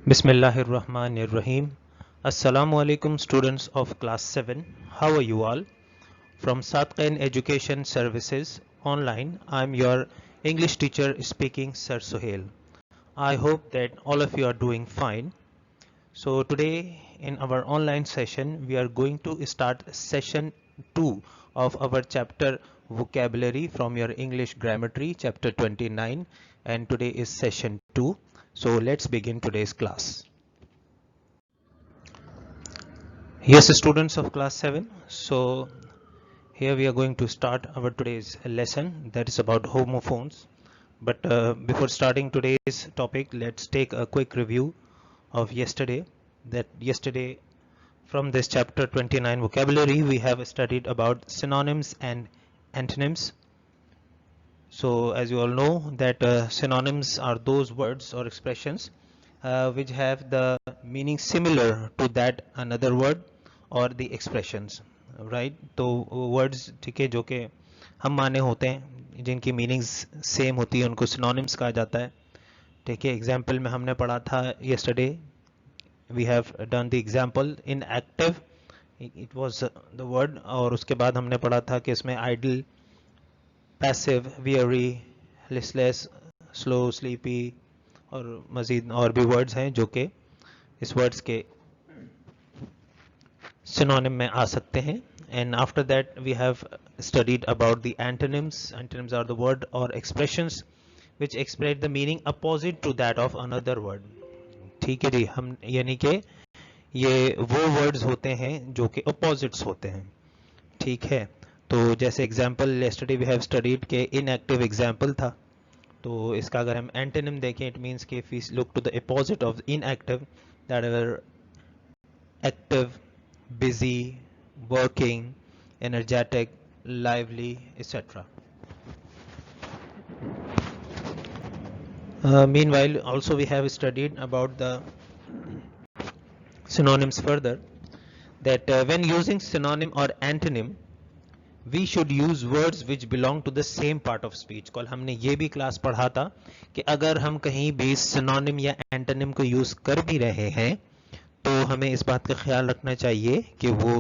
Bismillahirrahmanirrahim. Assalamu alaikum students of class 7. How are you all? From Satqain Education Services online, I'm your English teacher speaking Sir Sohail. I hope that all of you are doing fine. So today in our online session, we are going to start session 2 of our chapter vocabulary from your English grammar tree, chapter 29, and today is session 2. So let's begin today's class. Yes, students of class 7. So here we are going to start our today's lesson that is about homophones. But before starting today's topic, let's take a quick review of yesterday. That yesterday from this chapter 29 vocabulary, we have studied about synonyms and antonyms. So as you all know that synonyms are those words or expressions which have the meaning similar to that another word और दी expressions right. तो words ठीक है जो कि हम माने होते हैं जिनकी मीनिंग्स सेम होती है उनको सिनोनिम्स कहा जाता है. ठीक है, एग्जाम्पल में हमने पढ़ा था yesterday we have done the example in active it was the word, और उसके बाद हमने पढ़ा था कि इसमें idle, passive, weary, listless, slow, sleepy और मज़ीद और भी वर्ड्स हैं जो कि इस वर्ड्स के synonym में आ सकते हैं. And after that we have studied about the antonyms. Antonyms are the word or expressions which express the meaning opposite to that of another word. ठीक है जी, हम यानी कि ये वो words होते हैं जो कि opposites होते हैं. ठीक है, तो जैसे example yesterday we have studied के inactive example था, तो इसका अगर हम antonym देखें it means कि if we look to the opposite of inactive, that are active, busy, working, energetic, lively, etc. Meanwhile, also we have studied about the synonyms further, that when using synonym or antonym, we should use words which belong to the same part of speech. कल हमने ये भी class पढ़ा था कि अगर हम कहीं भी synonym या antonym को यूज कर भी रहे हैं तो हमें इस बात का ख्याल रखना चाहिए कि वो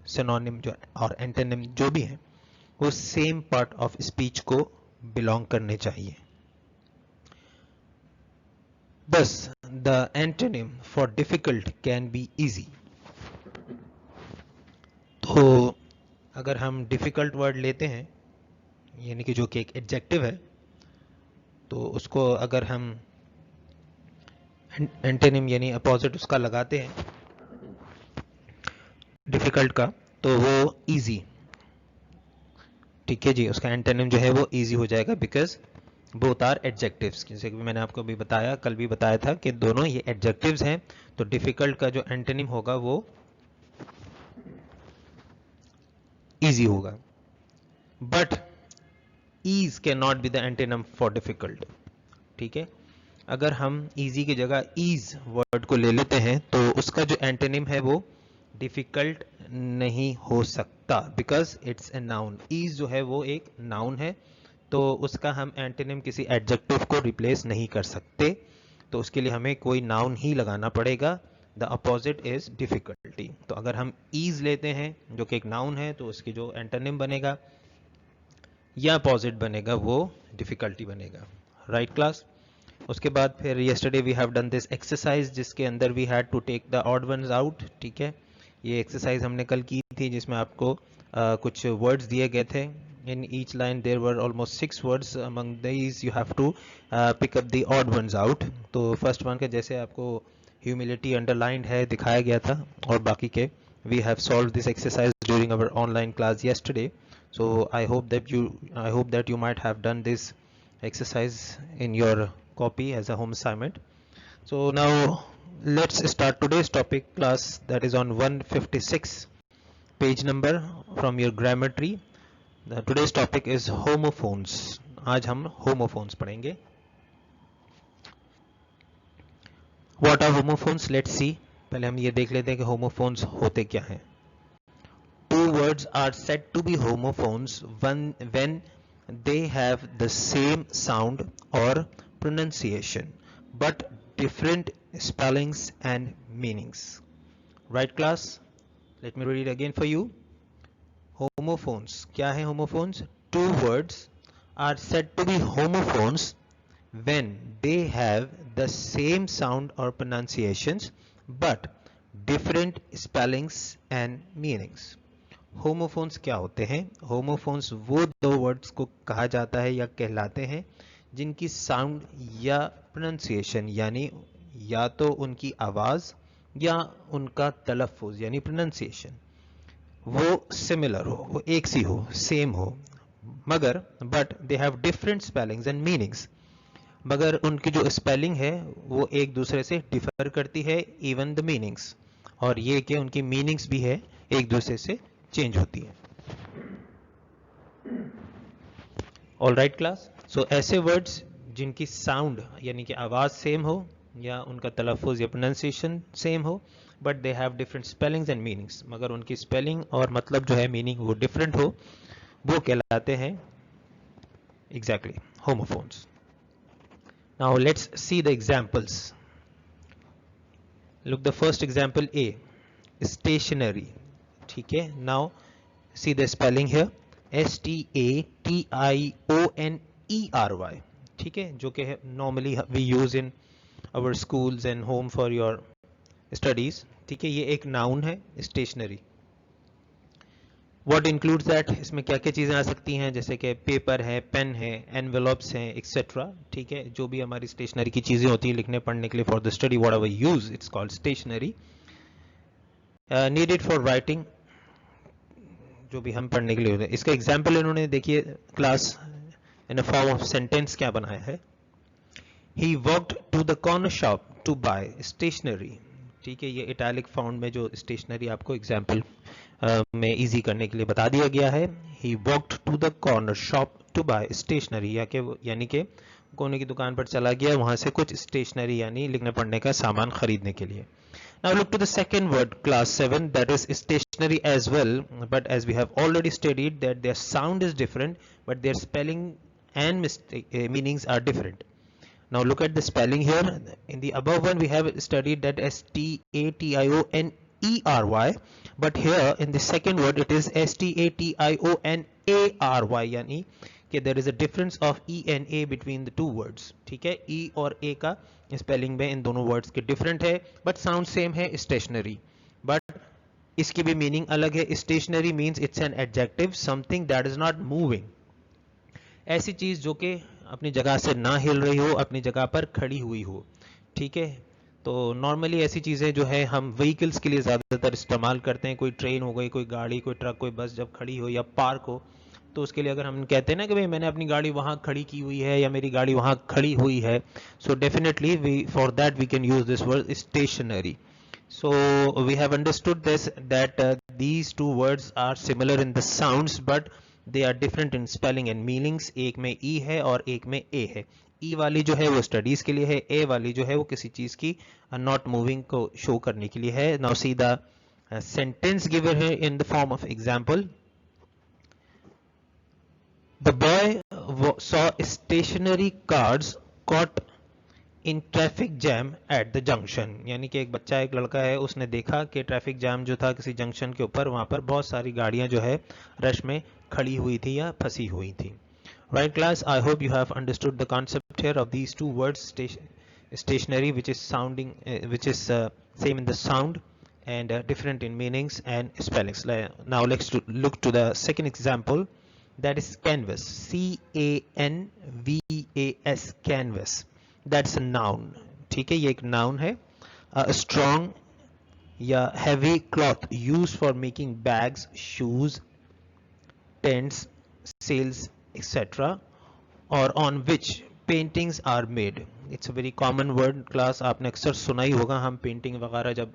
सिनोनिम जो और एंटोनिम जो भी है वो सेम पार्ट ऑफ स्पीच को बिलोंग करने चाहिए. बस the antonym for difficult can be easy. तो अगर हम डिफिकल्ट वर्ड लेते हैं यानी कि जो कि एक एडजेक्टिव है, तो उसको अगर हम एंटोनिम यानी अपोजिट उसका लगाते हैं डिफिकल्ट का, तो वो इजी. ठीक है जी, उसका एंटोनिम जो है वो इजी हो जाएगा बिकॉज बोथ आर एडजेक्टिव्स. जैसे कि मैंने आपको भी बताया, कल भी बताया था कि दोनों ये एडजेक्टिव्स हैं, तो डिफिकल्ट का जो एंटोनिम होगा वो इजी होगा. But ease can not be the antonym for difficult. ठीक है, अगर हम इजी की जगह ईज वर्ड को ले लेते हैं तो उसका जो एंटोनिम है वो डिफिकल्ट नहीं हो सकता because it's a noun. Ease जो है वो एक नाउन है, तो उसका हम एंटोनिम किसी एडजेक्टिव को रिप्लेस नहीं कर सकते, तो उसके लिए हमें कोई नाउन ही लगाना पड़ेगा. The opposite is difficulty. तो अगर हम ईज लेते हैं जो कि एक नाउन है तो उसकी जो एंटोनिम बनेगा या अपोजिट बनेगा वो डिफिकल्टी बनेगा. Right class. उसके बाद फिर yesterday we have done this exercise जिसके अंदर we had to take the odd ones out. ठीक है, ये एक्सरसाइज हमने कल की थी जिसमें आपको कुछ वर्ड्स दिए गए थे. in each line there were almost 6 words. among these you have to pick up the odd ones out. तो फर्स्ट वन के जैसे आपको humility underlined है दिखाया गया था, और बाकी के we have solved this exercise during our online class yesterday. so I hope that you might have done this exercise in your copy as a home assignment. So now let's start today's topic class, that is on 156 page number from your grammar tree. Today's topic is homophones. आज हम homophones पढ़ेंगे. What are homophones? Let's see. पहले हम ये देख लेते हैं कि homophones होते क्या हैं. Two words are said to be homophones when they have the same sound or pronunciation but different spellings and meanings. Right class, let me read it again for you. Homophones, क्या है homophones? Two words are said to be homophones when they have the same sound or pronunciations but different spellings and meanings. Homophones क्या होते हैं? Homophones वो दो words को कहा जाता है या कहलाते हैं जिनकी साउंड या प्रोनाउंसिएशन यानी या तो उनकी आवाज या उनका तलफ़ुज़ यानी प्रोनाउंसिएशन वो सिमिलर हो, वो एक सी हो, सेम हो, मगर but they have different spellings and meanings, मगर उनकी जो स्पेलिंग है वो एक दूसरे से डिफर करती है, इवन द मीनिंग्स, और ये कि उनकी मीनिंग्स भी है एक दूसरे से चेंज होती है. ऑल राइट क्लास, सो ऐसे वर्ड्स जिनकी साउंड यानी कि आवाज सेम हो या उनका तलफ़ुज़ या प्रोनाउंसिएशन सेम हो but they have different spellings and meanings, मगर उनकी स्पेलिंग और मतलब जो है मीनिंग वो डिफरेंट हो, वो कहलाते हैं exactly homophones. Now let's see the examples. Look the first example a, stationery. ठीक है, now see the spelling here, STATIONERY. ठीक है, जो कि normally we use in our schools and home for your studies. ठीक है, ये एक नाउन है स्टेशनरी. व्हाट इंक्लूड्स दैट, इसमें क्या क्या चीज़ें आ सकती हैं, जैसे कि पेपर है, पेन है, एनवेलप्स हैं, एक्सेट्रा. ठीक है, जो भी हमारी स्टेशनरी की चीज़ें होती हैं लिखने पढ़ने के लिए for the study, whatever use, it's called stationery. Needed for writing, जो भी हम पढ़ने के लिए होते हैं. इसका एग्जाम्पल इन्होंने देखिए class in a form of sentence क्या बनाया है. He walked to the corner shop to buy stationery. ठीक है, ये इटैलिक फॉन्ट में जो स्टेशनरी आपको एग्जाम्पल में इजी करने के लिए बता दिया गया है. He walked to the corner shop to buy stationery, यानी कि कोने की दुकान पर चला गया वहां से कुछ स्टेशनरी यानी लिखने पढ़ने का सामान खरीदने के लिए. Now look to the second word, class 7, that is stationary as well, but as we have already studied that their sound is different but their spelling and meanings are different. Now look at the spelling here. In the above one we have studied that STATIONERY, but here in the second word it is STATIONARY, यानी कि there is a difference of E and A between the two words. ठीक है, E और A का spelling में इन दोनों words के different है बट साउंड सेम है, स्टेशनरी, बट इसकी भी मीनिंग अलग है. Stationary means it's an adjective, something that is not moving, ऐसी चीज जो कि अपनी जगह से ना हिल रही हो, अपनी जगह पर खड़ी हुई हो. ठीक है, तो नॉर्मली ऐसी चीज़ें जो है हम व्हीकल्स के लिए ज़्यादातर इस्तेमाल करते हैं. कोई ट्रेन हो गई, कोई गाड़ी, कोई ट्रक, कोई बस जब खड़ी हो या पार्क हो, तो उसके लिए अगर हम कहते हैं ना कि भाई मैंने अपनी गाड़ी वहाँ खड़ी की हुई है या मेरी गाड़ी वहाँ खड़ी हुई है, so definitely we for that we can use this word stationary. So we have understood this that these two words are similar in the sounds but they are different in spelling and meanings. एक में E है और एक में A है. E वाली जो है वो स्टडीज के लिए है, A वाली जो है वो किसी चीज की नॉट मूविंग को शो करने के लिए है. Now see the sentence given here in the form of example. The boy saw stationary cars caught in traffic jam at the junction, यानी कि एक बच्चा, एक लड़का है, उसने देखा कि ट्रैफिक जैम जो था किसी जंक्शन के ऊपर, वहां पर बहुत सारी गाड़ियां जो है रश में खड़ी हुई थी या फंसी हुई थी. Right class, I hope you have understood the concept here of these two words, stationery which is sounding which is same in the sound and different in meanings and spellings. Now let's look to the second example, that is canvas, CANVAS, canvas. That's a noun. ठीक है, ये एक noun है. Strong या heavy cloth used for making bags, shoes, tents, sails, etc. or on which paintings are made. It's a very common word class, आपने अक्सर सुना ही होगा. हम पेंटिंग वगैरह जब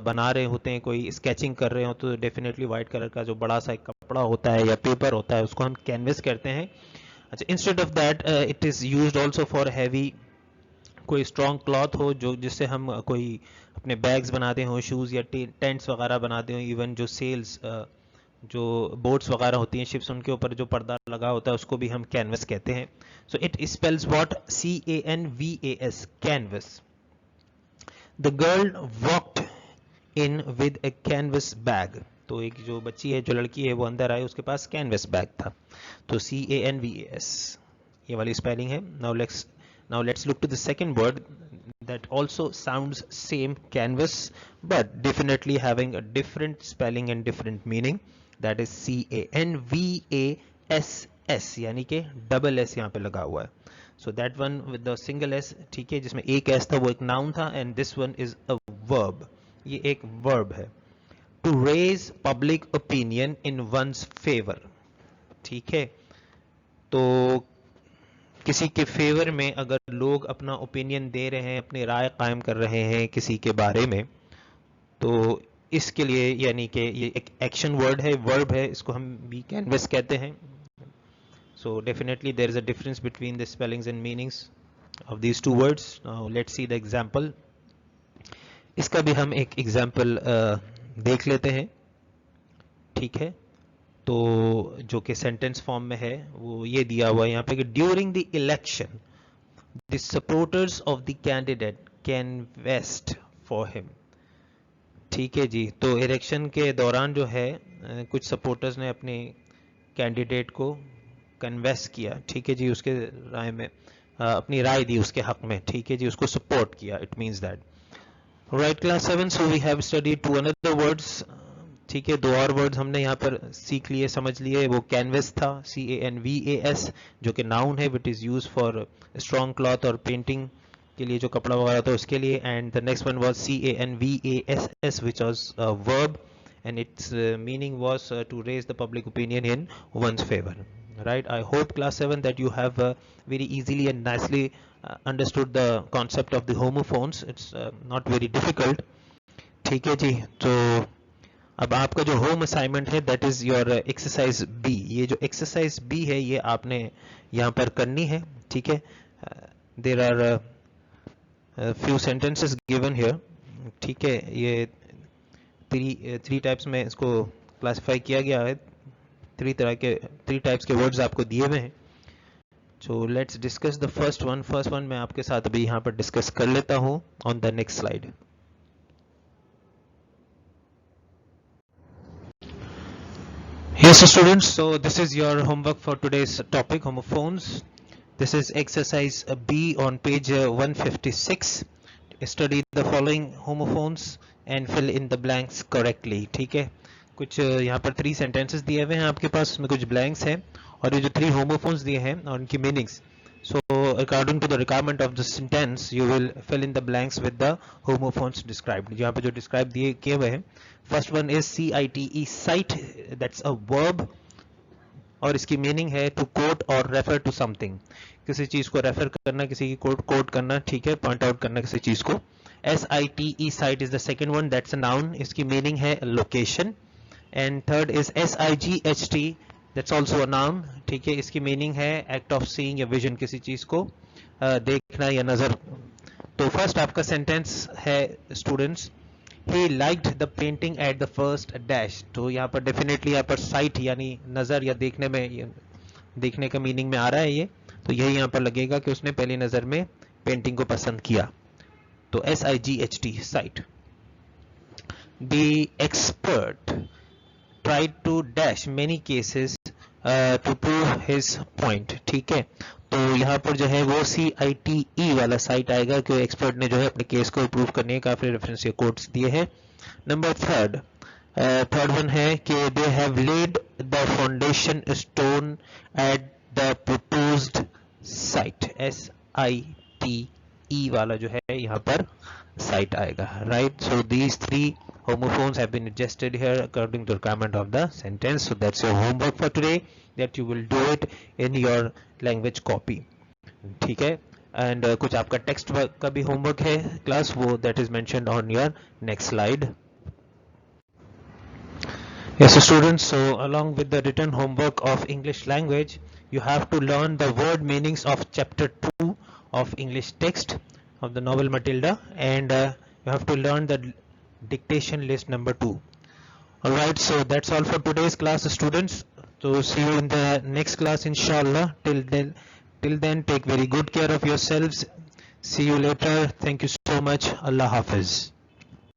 बना रहे होते हैं, कोई स्केचिंग कर रहे हो, तो डेफिनेटली वाइट कलर का जो बड़ा सा एक कपड़ा होता है या पेपर होता है उसको हम कैनवस कहते हैं. अच्छा, instead of that it is used also for heavy, कोई स्ट्रॉन्ग क्लॉथ हो जो जिससे हम कोई अपने बैग्स बनाते हो, शूज़ या टेंट्स वगैरह बनाते हो, इवन जो सेल्स जो बोट्स वगैरह होती हैं शिप्स, उनके ऊपर जो पर्दा लगा होता है उसको भी हम कैनवस कहते हैं. So it spells what, CANVAS, canvas. The girl walked in with A canvas bag, तो एक जो बच्ची है, जो लड़की है, वो अंदर आई, उसके पास कैनवस बैग था, तो CANVAS ये वाली स्पेलिंग है. Now let's look to the second word that also sounds same, canvas, but definitely having a different spelling and different meaning, that is CANVASS, यानी कि डबल एस यहाँ पे लगा हुआ है. So that one with the single s, ठीक है, जिसमें एक s था वो एक noun था, and this one is a verb, ये एक verb है. To raise public opinion in one's favor, ठीक है, तो किसी के फेवर में अगर लोग अपना ओपिनियन दे रहे हैं, अपनी राय कायम कर रहे हैं किसी के बारे में, तो इसके लिए यानी कि ये एक एक्शन वर्ड है, वर्ब है, इसको हम भी कैनवस कहते हैं. So definitely there is a difference between the spellings and meanings of these two words. Now let's see the example. इसका भी हम एक एग्जांपल देख लेते हैं, ठीक है. तो जो कि सेंटेंस फॉर्म में है वो ये दिया हुआ है यहाँ पे कि during the election the supporters of the candidate canvassed for him. ठीक है जी, तो इलेक्शन के दौरान जो है कुछ सपोर्टर्स ने अपने कैंडिडेट को कन्वेस्ट किया, ठीक है जी, उसके राय में अपनी राय दी उसके हक में, ठीक है जी, उसको सपोर्ट किया. It means that. Right, class 7. So we have studied two another words, ठीक है, दो और वर्ड्स हमने यहाँ पर सीख लिए, समझ लिए. वो कैनवस था, CANVAS, जो कि नाउन है, which is use for strong cloth और पेंटिंग के लिए, जो कपड़ा वगैरह था उसके लिए. And the next one was CANVASS, which was verb, and it's meaning was to raise the public opinion in one's favour. Right, I hope class 7 that you have very easily and nicely understood the concept of the homophones. It's not very difficult. ठीक है जी, तो अब आपका जो home assignment है that is your exercise B. ये जो exercise B है ये आपने यहाँ पर करनी है, ठीक है. There are few sentences given here, ठीक है. ये थ्री टाइप्स में इसको क्लासिफाई किया गया है. थ्री टाइप्स के वर्ड्स आपको दिए हुए हैं. So let's discuss the first one मैं आपके साथ अभी यहाँ पर डिस्कस कर लेता हूँ on the next slide. Yes students, so this is your homework for today's topic, homophones. This is exercise B on page 156. Study the following homophones and fill in the blanks correctly. ठीक है, कुछ यहाँ पर 3 sentences दिए हुए हैं आपके पास, उसमें कुछ blanks हैं, और ये जो 3 homophones दिए हैं और उनकी meanings. So according to the requirement of the sentence, you will fill in the blanks with the homophones described. यहाँ पे जो describe दिए किए हुए हैं, first one is CITE, cite, that's a verb, और इसकी meaning है to quote or refer to something. किसी चीज को refer करना, किसी की quote करना, ठीक है, point out करना किसी चीज को. SITE, cite is the second one, that's a noun, इसकी meaning है location. And third is SIGHT, that's also a noun, ठीक है, इसकी मीनिंग है एक्ट ऑफ सीइंग या विजन, किसी चीज को देखना या नजर. तो फर्स्ट आपका सेंटेंस है students, he liked the painting at the first dash. तो यहाँ पर डेफिनेटली यहाँ पर साइट यानी नजर या देखने में, देखने का मीनिंग में आ रहा है ये, तो यही यहाँ पर लगेगा कि उसने पहली नजर में पेंटिंग को पसंद किया. तो SIGHT, site. The expert tried to dash many cases to prove his point. ठीक है, तो यहाँ पर जो है वो CITE वाला साइट आएगा कि एक्सपर्ट ने जो है अपने केस को प्रूव करने के काफी रेफरेंस या कोट्स दिए हैं. नंबर थर्ड वन है कि they have laid the foundation stone at the proposed site. SITE वाला जो है यहाँ पर साइट आएगा. Right, so these 3 homophones have been adjusted here according to the requirement of the sentence. So that's your homework for today, that you will do it in your language copy. ठीक है, and कुछ आपका text का भी homework है class, वो that is mentioned on your next slide. Yes students, so along with the written homework of English language, you have to learn the word meanings of chapter 2 of English text of the novel Matilda, and you have to learn the dictation list number 2. Alright, so that's all for today's class students. So see you in the next class inshallah. Till then take very good care of yourselves. See you later. Thank you so so much. Allah Hafiz.